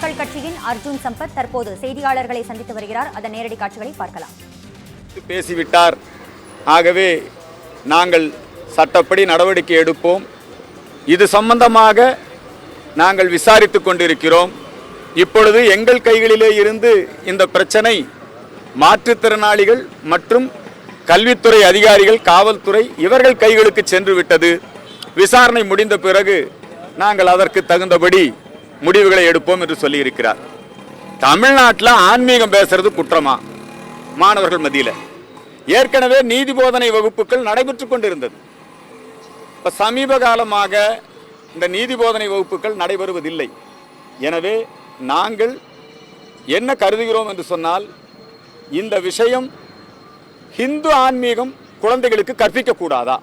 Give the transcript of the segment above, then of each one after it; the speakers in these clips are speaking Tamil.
மக்கள் கட்சியின் அர்ஜுன் சம்பத் தற்போது செய்தியாளர்களை சந்தித்து வருகிறார். அதன் நேரடி காட்சிகளை பார்க்கலாம். பேசிவிட்டார். ஆகவே நாங்கள் சட்டப்படி நடவடிக்கை எடுப்போம். இது சம்பந்தமாக நாங்கள் விசாரித்துக் கொண்டிருக்கிறோம். இப்பொழுது எங்கள் கைகளிலே இருந்து இந்த பிரச்சனை மாற்றுத்திறனாளிகள் மற்றும் கல்வித்துறை அதிகாரிகள், காவல்துறை இவர்கள் கைகளுக்கு சென்று விட்டது. விசாரணை முடிந்த பிறகு நாங்கள் அதற்கு தகுந்தபடி முடிவுகளை எடுப்போம் என்று சொல்லியிருக்கிறார். தமிழ்நாட்டில் ஆன்மீகம் பேசுறது குற்றமா? மாணவர்கள் மத்தியில் ஏற்கனவே நீதி போதனை வகுப்புகள் நடைபெற்றுக் கொண்டிருந்தது. இப்போ சமீப காலமாக இந்த நீதி போதனை வகுப்புகள் நடைபெறுவதில்லை. எனவே நாங்கள் என்ன கருதுகிறோம் என்று சொன்னால், இந்த விஷயம் ஹிந்து ஆன்மீகம் குழந்தைகளுக்கு கற்பிக்கக்கூடாதா?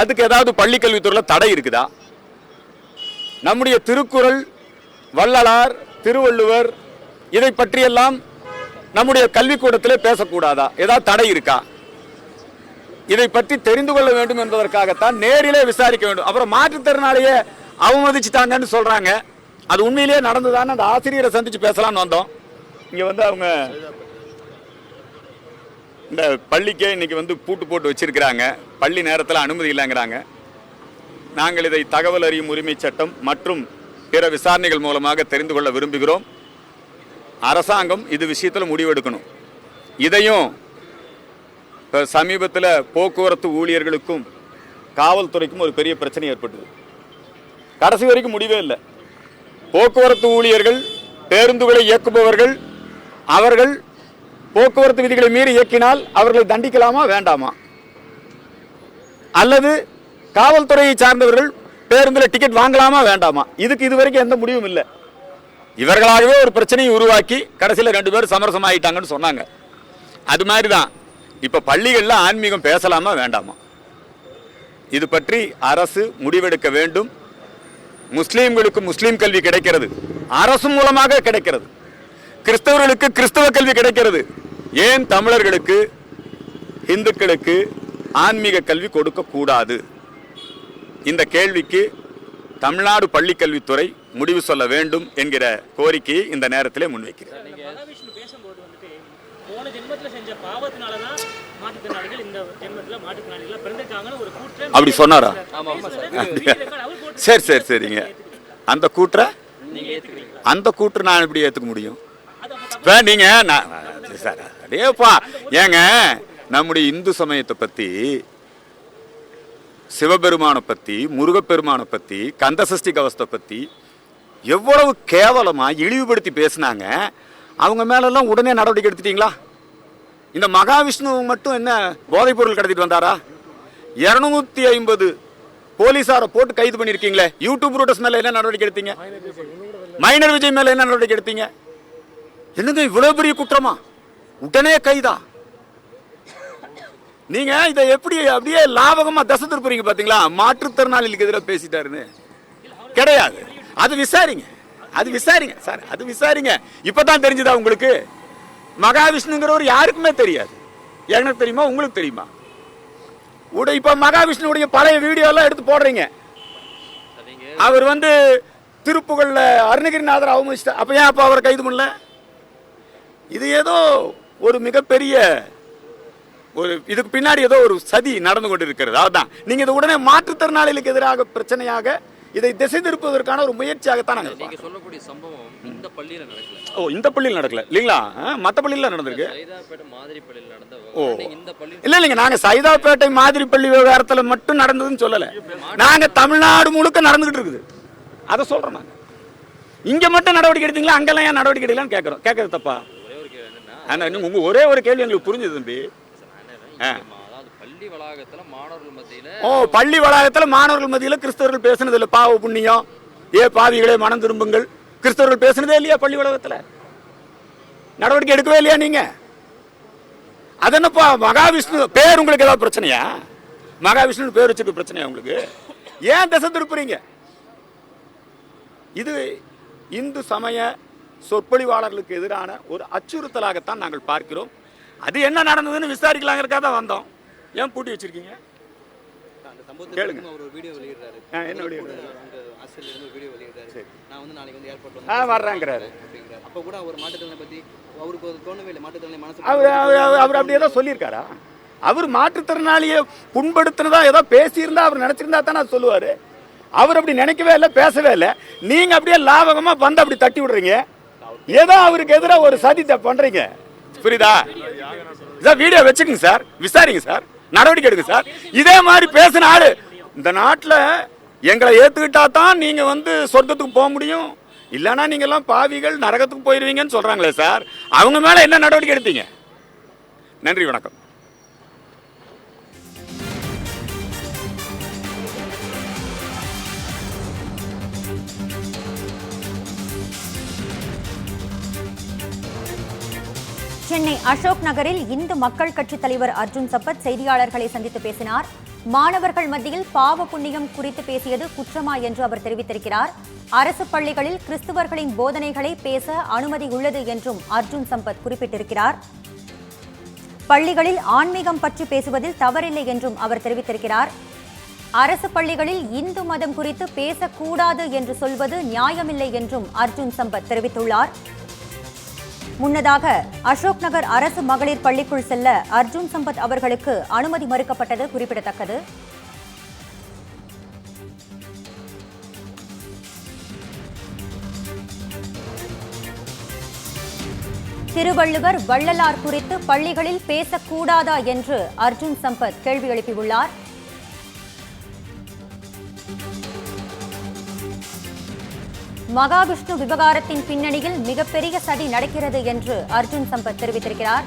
அதுக்கு ஏதாவது பள்ளிக்கல்வித்துறையில் தடை இருக்குதா? நம்முடைய திருக்குறள், வள்ளலார், திருவள்ளுவர் இதை பற்றியெல்லாம் நம்முடைய கல்விக்கூடத்திலே பேசக்கூடாதா? ஏதாவது தடை இருக்கா? இதை பற்றி தெரிந்து கொள்ள வேண்டும் என்பதற்காகத்தான் நேரிலே விசாரிக்க வேண்டும். அப்புறம் மாற்றுத்திறனாளியை அவமதிச்சுட்டாங்கன்னு சொல்றாங்க. அது உண்மையிலேயே நடந்ததான்னு அந்த ஆசிரியரை சந்திச்சு பேசலாம்னு வந்தோம். இங்க வந்து அவங்க இந்த பள்ளிக்கே இன்னைக்கு பூட்டு போட்டு வச்சிருக்கிறாங்க. பள்ளி நேரத்தில் அனுமதி இல்லைங்கிறாங்க. நாங்கள் இதை தகவல் அறியும் உரிமை சட்டம் மற்றும் பிற விசாரணைகள் மூலமாக தெரிந்து கொள்ள விரும்புகிறோம். அரசாங்கம் இது விஷயத்தில் முடிவெடுக்கணும். இதையும் இப்போ சமீபத்தில் போக்குவரத்து ஊழியர்களுக்கும் காவல்துறைக்கும் ஒரு பெரிய பிரச்சனை ஏற்பட்டது. கடைசி வரைக்கும் முடிவே இல்லை. போக்குவரத்து ஊழியர்கள், பேருந்துகளை இயக்குபவர்கள், அவர்கள் போக்குவரத்து விதிகளை மீறி இயக்கினால் அவர்களை தண்டிக்கலாமா வேண்டாமா? அல்லது காவல்துறையை சார்ந்தவர்கள் பேருந்தில் டிக்கெட் வாங்கலாமா வேண்டாமா? இதுக்கு இதுவரைக்கும் எந்த முடிவும் இல்லை. இவர்களாகவே ஒரு பிரச்சனையை உருவாக்கி கடைசியில் 2 பேர் சமரசம் ஆகிட்டாங்கன்னு சொன்னாங்க. அது மாதிரி தான் இப்போ பள்ளிகளில் ஆன்மீகம் பேசலாமா வேண்டாமா? இது பற்றி அரசு முடிவெடுக்க வேண்டும். முஸ்லீம்களுக்கு முஸ்லீம் கல்வி கிடைக்கிறது, அரசு மூலமாக கிடைக்கிறது. கிறிஸ்தவர்களுக்கு கிறிஸ்தவ கல்வி கிடைக்கிறது. ஏன் தமிழர்களுக்கு, இந்துக்களுக்கு ஆன்மீக கல்வி கொடுக்க கூடாது? இந்த கேள்விக்கு தமிழ்நாடு பள்ளிக்கல்வித்துறை முடிவு சொல்ல வேண்டும் என்கிற கோரிக்கையை இந்த நேரத்திலே முன்வைக்கிறேன். அப்படி சொன்னாரா? சரி சரி சரிங்க. அந்த கூற்று நான் எப்படி ஏற்றுக்க முடியும்? நீங்க ஏங்க நம்முடைய இந்து சமயத்தை பத்தி, சிவபெருமானை பத்தி, முருகப்பெருமானை பத்தி, கந்தசஷ்டி கவசத்தை பத்தி எவ்வளவு கேவலமா இழிவுபடுத்தி பேசினாங்க. அவங்க மேலெல்லாம் உடனே நடவடிக்கை எடுத்துட்டீங்களா? இந்த மகாவிஷ்ணு மட்டும் என்ன போதைப் பொருள் கடத்திட்டு வந்தாரா? 250 போலீசாரை போட்டு கைது பண்ணிருக்கீங்களே. யூடியூப் ரூட்டர்ஸ் மேல என்ன நடவடிக்கை எடுத்தீங்க? மைனர் விஜய் மேல என்ன நடவடிக்கை எடுத்தீங்க? என்னங்க இவ்வளவு பெரிய குற்றமா? உடனே கைதா? நீங்க இதை எப்படி அப்படியே லாபகமா தசை திருப்புறீங்க பாத்தீங்களா? மாற்றுத்திறனாளிகளுக்கு எதிராக பேசிட்டாருன்னு கிடையாது. அது விசாரிங்க சார், அது விசாரிங்க. இப்பதான் தெரிஞ்சுதா உங்களுக்கு? மகாவிஷ்ணுங்கிறவர் யாருக்குமே தெரியாது. எனக்கு தெரியுமா? உங்களுக்கு தெரியுமா? இப்ப மகாவிஷ்ணுடைய பழைய வீடியோ எல்லாம் எடுத்து போடுறீங்க. அவர் திருப்புகழ்ல அருணகிரிநாதர் அவமதிச்சிட்ட. அப்ப ஏன் அப்ப அவரை கைது பண்ணல? இது ஏதோ ஒரு மிகப்பெரிய இதுக்கு பின்னாடி ஏதோ ஒரு சதி நடந்து கொண்டிருக்கிறது. அதுதான் நீங்க இதை உடனே மாற்றுத்திறனாளிகளுக்கு எதிராக பிரச்சனையாக இதை திசை திருப்பதற்கான ஒரு முயற்சியாகத்தான் நீங்க சொல்லக்கூடிய சம்பவம் இந்த பள்ளியில நடக்கல. ஓ, இந்த பள்ளியில் நடக்கல இல்லீங்களா? மத்த பள்ளியில நடந்திருக்கு. இல்லைங்க, நாங்க சைதாப்பேட்டை மாதிரி பள்ளி விவகாரத்துல மட்டும் நடந்ததுன்னு சொல்லல. நாங்க தமிழ்நாடு முழுக்க நடந்துகிட்டு இருக்குது, அதை சொல்றோம். நாங்க இங்க மட்டும் நடவடிக்கை எடுத்தீங்களா, அங்கெல்லாம் ஏன் நடவடிக்கை எடுக்கலான்னு கேட்கறோம். கேட்கறது தப்பா? உங்க ஒரே ஒரு கேள்வி எங்களுக்கு புரிஞ்சது தம்பி. பள்ளி வளாகத்துல மாணவர்கள் மத்தியில கிறிஸ்தவர்கள் பேசுனது இல்ல. பாவ புண்ணியம், பாவிகளே மனம் திரும்புங்கள், கிறிஸ்தவர்கள் பேசுனதே இல்லையா? பள்ளி வளாகத்துல நடவடிக்கை எடுக்கவே இல்லையா நீங்க? அது என்னப்பா மகாவிஷ்ணு பேர் உங்களுக்கு ஏதாவது பிரச்சனையா? மகாவிஷ்ணு பேர் வச்சுட்டு பிரச்சனையா உங்களுக்கு? ஏன் திசை திருப்புறீங்க? இது இந்து சமய சொற்பொழிவாளர்களுக்கு எதிரான ஒரு அச்சுறுத்தலாகத்தான் நாங்கள் பார்க்கிறோம். அது என்ன நடந்ததுன்னு விசாரிக்கலாங்கிறதுக்காக தான் வந்தோம். ஏன் பூட்டி வச்சிருக்கீங்க? கேளுங்க. அவர் ஒரு வீடியோ வெளியிடுறாரு. என்ன வீடியோ? அங்க ஆஸ்திரேலியால இருந்து ஒரு வீடியோ வெளியிடுறாரு. நான் வந்து நாளைக்கு வந்து ஏர்போர்ட்ல வர்றாங்கிறாரு. அப்படிங்கிறாரு. அப்ப கூட அவர் மாற்றுத்திறனை பத்தி அவருக்கு தோணவே இல்லை. மாற்றுத்திறனை மனசு அவர் அப்படி ஏதோ சொல்லியிருக்காரா? அவர் மாற்றுத்திறனாளியை புண்படுத்தினதா ஏதோ பேசியிருந்தா அவர் நினைச்சிருந்தா தானே அது சொல்லுவாரு. அவர் அப்படி நினைக்கவே இல்லை, பேசவே இல்லை. நீங்க அப்படியே லாபகமா வந்து அப்படி தட்டி விடுறீங்க. ஏதோ அவருக்கு எதிராக ஒரு சதித்தை பண்றீங்க. புரியுதா? வீடியோ வச்சுக்கங்க சார், விசாரிங்க சார், நடவடிக்கை எடுங்க சார். இதே மாதிரி பேசின ஆளு இந்த நாட்டில் எங்களை ஏத்துக்கிட்டா தான் நீங்க வந்து சொர்க்கத்துக்கு போக முடியும், இல்லைன்னா நீங்க எல்லாம் பாவிகள் நரகத்துக்கு போயிருவீங்கன்னு சொல்றாங்களே சார். அவங்க மேல என்ன நடவடிக்கை எடுத்தீங்க? நன்றி, வணக்கம். சென்னை அசோக் நகரில் இந்து மக்கள் கட்சித் தலைவர் அர்ஜுன் சம்பத் செய்தியாளர்களை சந்தித்து பேசினார். மாணவர்கள் மத்தியில் பாவ புண்ணியம் குறித்து பேசியது குற்றமா என்று அவர் தெரிவித்திருக்கிறார். அரசு பள்ளிகளில் கிறிஸ்துவர்களின் போதனைகளை பேச அனுமதி உள்ளது என்றும் அர்ஜுன் சம்பத் குறிப்பிட்டிருக்கிறார். பள்ளிகளில் ஆன்மீகம் பற்றி பேசுவதில் தவறில்லை என்றும் அவர் தெரிவித்திருக்கிறார். அரசு பள்ளிகளில் இந்து மதம் குறித்து பேசக்கூடாது என்று சொல்வது நியாயமில்லை என்றும் அர்ஜுன் சம்பத் தெரிவித்துள்ளார். முன்னதாக அசோக் நகர் அரசு மகளிர் பள்ளிக்குள் செல்ல அர்ஜுன் சம்பத் அவர்களுக்கு அனுமதி மறுக்கப்பட்டது குறிப்பிடத்தக்கது. திருவள்ளுவர், வள்ளலார் குறித்து பள்ளிகளில் பேசக்கூடாதா என்று அர்ஜுன் சம்பத் கேள்வி எழுப்பியுள்ளார். மகாவிஷ்ணு விவகாரத்தின் பின்னணியில் மிகப்பெரிய சதி நடக்கிறது என்று அர்ஜுன் சம்பத் தெரிவித்திருக்கிறார்.